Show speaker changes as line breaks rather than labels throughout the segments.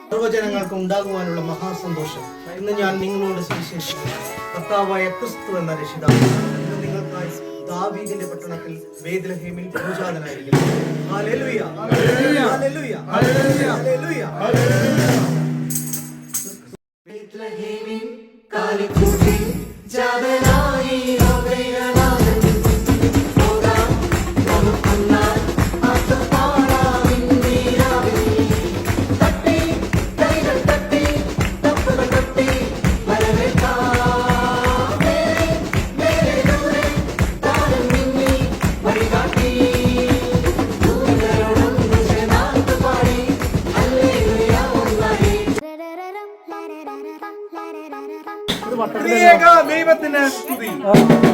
സർവ്വജനങ്ങൾക്ക് ഉണ്ടാകുവാനുള്ള മഹാസന്തോഷം. ഇന്ന് ഞാൻ നിങ്ങളോട് സുവിശേഷിക്കുന്നു. കർത്താവായ ക്രിസ്തു എന്ന രക്ഷിതാവ് ഇന്ന് നിങ്ങൾക്കായി ദാവീദിന്റെ പട്ടണത്തിൽ ബേത്ലഹേമിൽ പൂജാതനായിരിക്കുന്നു. ഹല്ലേലൂയ, ഹല്ലേലൂയ, ഹല്ലേലൂയ, ഹല്ലേലൂയ. ബേത്ലഹേമിൽ കാലിക്കൂട്ടി ജാതനായി ദൈവത്തിന് സ്തുതി.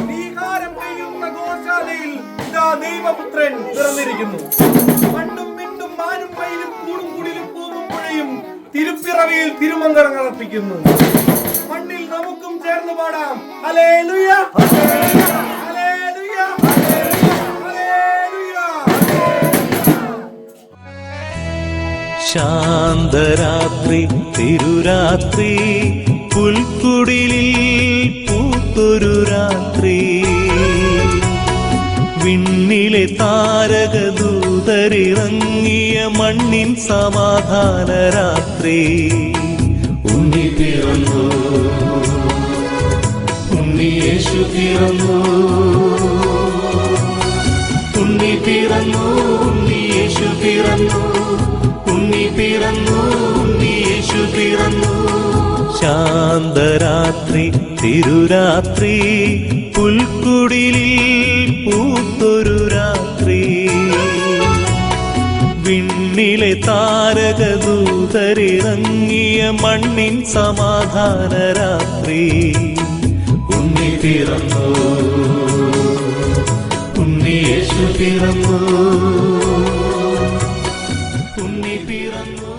നീഹാരം പെയ്യുന്ന ഗോശാലയിൽ ഇതാ ദൈവപുത്രൻ പിറന്നിരിക്കുന്നു. മണ്ണും മിണ്ടും മാനും മയിലും കൂടും കുടിലും പൂവും പുഴയും തിരുപ്പിറവിയിൽ തിരുമന്ത്രങ്ങൾ അർപ്പിക്കുന്നു. മണ്ണിൽ നമുക്കും ചേർന്ന് പാടാം ഹല്ലേലൂയ, ഹല്ലേലൂയ, ഹല്ലേലൂയ.
ശാന്തരാത്രി തിരുരാത്രി പുൽക്കുടിലിൽ പൂത്തൊരു രാത്രി, വിണ്ണിലെ താരകദൂതരിറങ്ങിയ മണ്ണിൻ സമാധാന രാത്രി. ഉണ്ണി പിറന്നു, ഉണ്ണി യേശു പിറന്നു, ഉണ്ണി പിറന്നു, ഉണ്ണി യേശു പിറന്നു, ഉണ്ണി പിറന്നു, ഉണ്ണി യേശു പിറന്നു. ശാന്തരാത്രി തിരുരാത്രി പുൽക്കുടിലിൽ പൂത്തൊരു രാത്രി, വിണ്ണിലെ താരകദൂതരിറങ്ങിയ മണ്ണിൻ സമാധാന രാത്രി. ഉണ്ണി പിറന്നു, ഉണ്ണി യേശു പിറന്നു, ഉണ്ണി പിറന്നു.